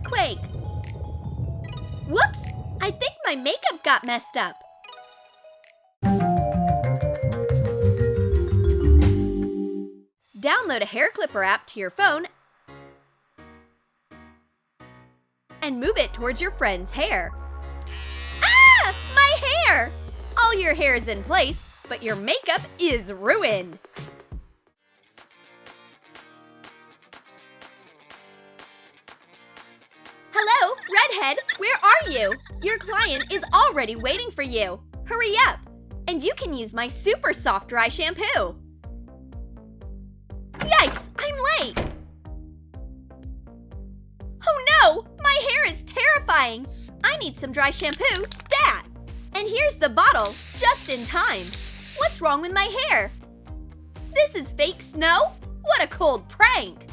earthquake! Whoops! I think my makeup got messed up. Download a hair clipper app to your phone and move it towards your friend's hair. Ah! My hair! All your hair is in place, but your makeup is ruined. Hello, Redhead, where are you? Your client is already waiting for you. Hurry up! And you can use my super soft dry shampoo. Yikes, I'm late! Oh no, my hair is terrifying. I need some dry shampoo, stat! And here's the bottle, just in time. What's wrong with my hair? This is fake snow? What a cold prank!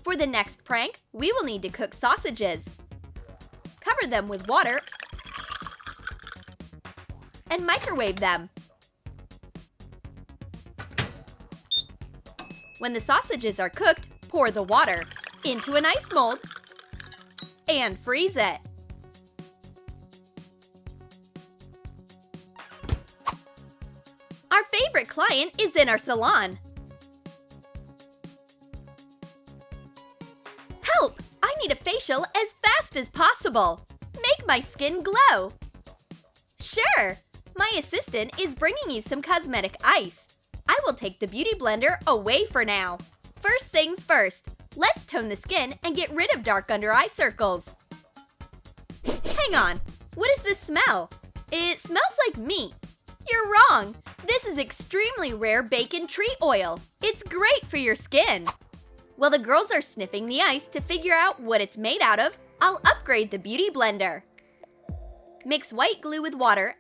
For the next prank, we will need to cook sausages. Cover them with water and microwave them. When the sausages are cooked, pour the water into an ice mold and freeze it. Our favorite client is in our salon. Help! I need a facial as fast as possible. Make my skin glow. Sure, my assistant is bringing you some cosmetic ice. I will take the beauty blender away for now. First things first, let's tone the skin and get rid of dark under eye circles. Hang on, what is this smell? It smells like meat. You're wrong. This is extremely rare bacon tree oil. It's great for your skin. While the girls are sniffing the ice to figure out what it's made out of, I'll upgrade the beauty blender. Mix white glue with water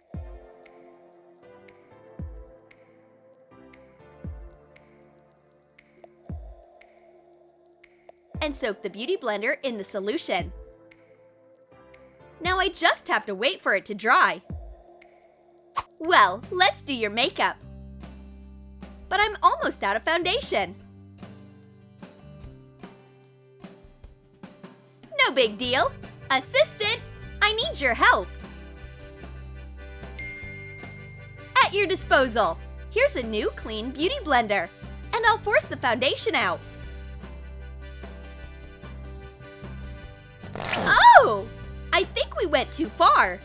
and soak the beauty blender in the solution. Now I just have to wait for it to dry. Well, let's do your makeup. But I'm almost out of foundation. No big deal. Assistant, I need your help. At your disposal. Here's a new clean beauty blender. And I'll force the foundation out. Oh! I think we went too far.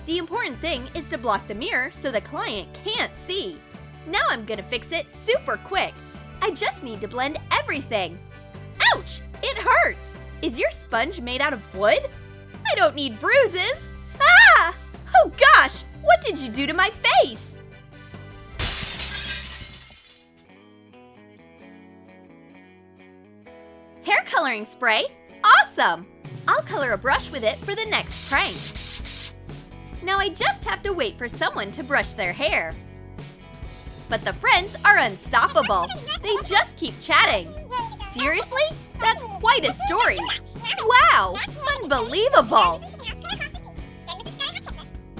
The important thing is to block the mirror so the client can't see. Now I'm gonna fix it super quick. I just need to blend everything. Ouch! It hurts! Is your sponge made out of wood? I don't need bruises! Ah! Oh gosh! What did you do to my face? Hair coloring spray? Awesome! I'll color a brush with it for the next prank. Now I just have to wait for someone to brush their hair. But the friends are unstoppable. They just keep chatting. Seriously? That's quite a story. Wow, unbelievable.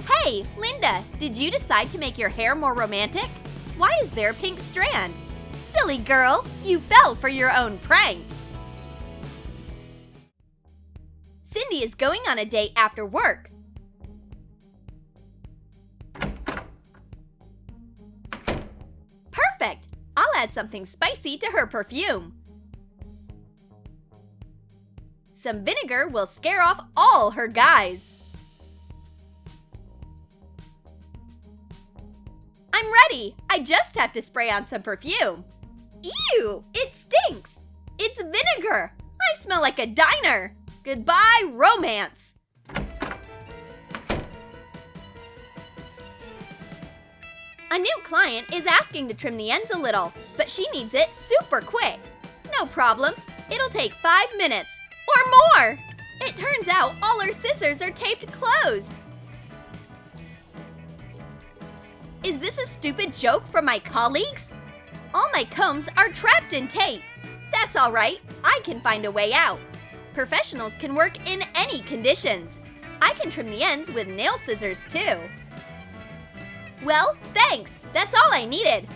Hey, Linda, did you decide to make your hair more romantic? Why is there a pink strand? Silly girl, you fell for your own prank. Cindy is going on a date after work. Perfect! I'll add something spicy to her perfume. Some vinegar will scare off all her guys. I'm ready! I just have to spray on some perfume. Ew! It stinks! It's vinegar! I smell like a diner! Goodbye, romance! A new client is asking to trim the ends a little, but she needs it super quick. No problem. It'll take 5 minutes. Or more! It turns out all her scissors are taped closed. Is this a stupid joke from my colleagues? All my combs are trapped in tape. That's all right. I can find a way out. Professionals can work in any conditions. I can trim the ends with nail scissors too. Well, thanks. That's all I needed.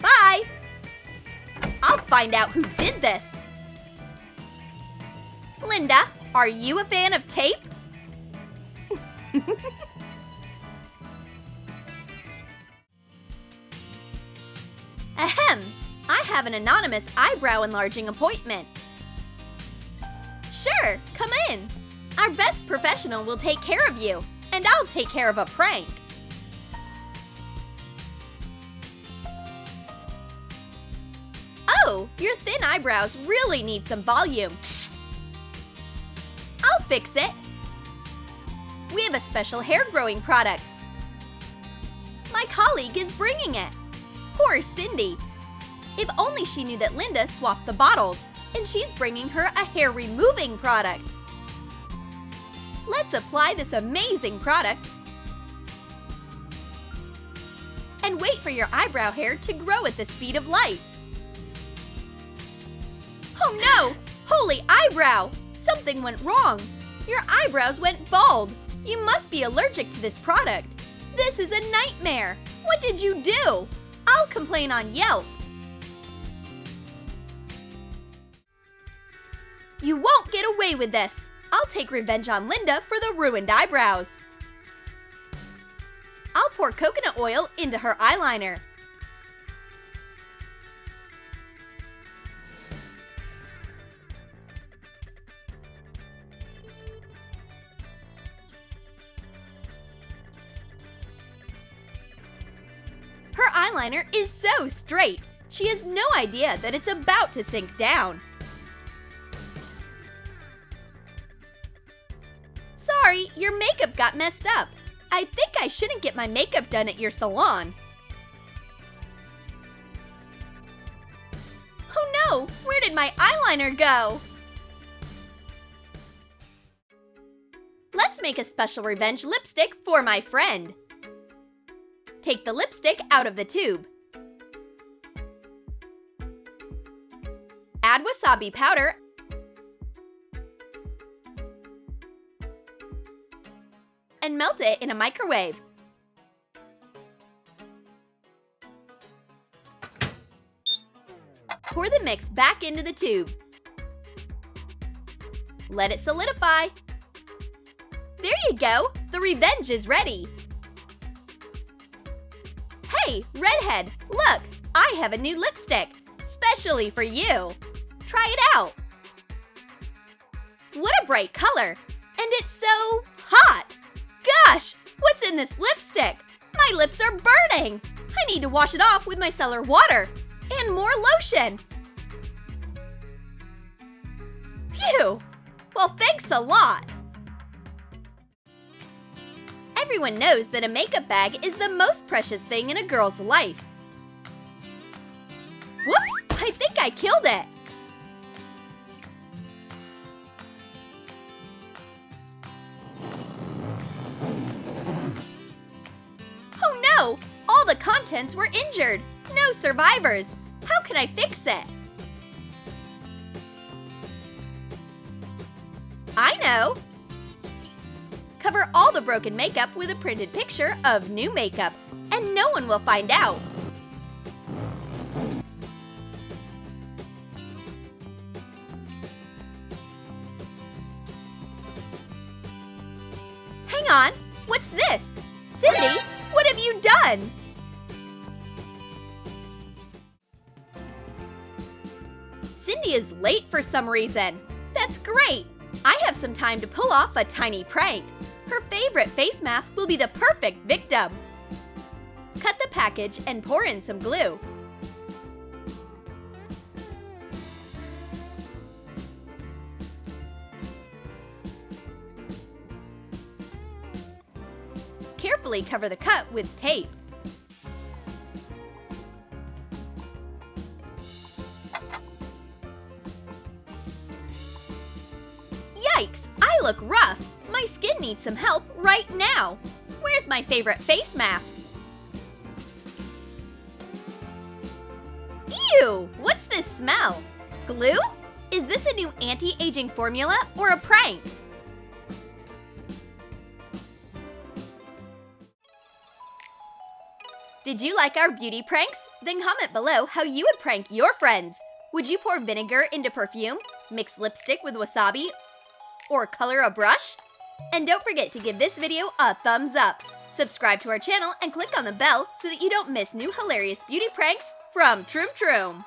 Bye! I'll find out who did this. Linda, are you a fan of tape? Ahem! I have an anonymous eyebrow enlarging appointment. Sure, come in. Our best professional will take care of you, and I'll take care of a prank. Oh, your thin eyebrows really need some volume. I'll fix it. We have a special hair growing product. My colleague is bringing it. Poor Cindy. If only she knew that Linda swapped the bottles, and she's bringing her a hair removing product. Let's apply this amazing product and wait for your eyebrow hair to grow at the speed of light. Oh no! Holy eyebrow! Something went wrong. Your eyebrows went bald. You must be allergic to this product. This is a nightmare. What did you do? I'll complain on Yelp. You won't get away with this. I'll take revenge on Linda for the ruined eyebrows. I'll pour coconut oil into her eyeliner. Her eyeliner is so straight. She has no idea that it's about to sink down. Sorry, your makeup got messed up. I think I shouldn't get my makeup done at your salon. Oh no, where did my eyeliner go? Let's make a special revenge lipstick for my friend. Take the lipstick out of the tube. Add wasabi powder and melt it in a microwave. Pour the mix back into the tube. Let it solidify. There you go! The revenge is ready! Hey, redhead, look! I have a new lipstick, specially for you! Try it out! What a bright color! And it's so hot! Gosh, what's in this lipstick? My lips are burning! I need to wash it off with micellar water and more lotion. Phew! Well, thanks a lot! Everyone knows that a makeup bag is the most precious thing in a girl's life. Whoops! I think I killed it! Oh no! All the contents were injured! No survivors! How can I fix it? I know! Cover all the broken makeup with a printed picture of new makeup, and no one will find out. Hang on! What's this? Cindy, what have you done? Cindy is late for some reason. That's great! I have some time to pull off a tiny prank. Her favorite face mask will be the perfect victim. Cut the package and pour in some glue. Carefully cover the cut with tape. Yikes! I look rough! My skin needs some help right now! Where's my favorite face mask? Ew! What's this smell? Glue? Is this a new anti-aging formula or a prank? Did you like our beauty pranks? Then comment below how you would prank your friends. Would you pour vinegar into perfume, mix lipstick with wasabi, or color a brush? And don't forget to give this video a thumbs up. Subscribe to our channel and click on the bell so that you don't miss new hilarious beauty pranks from Troom.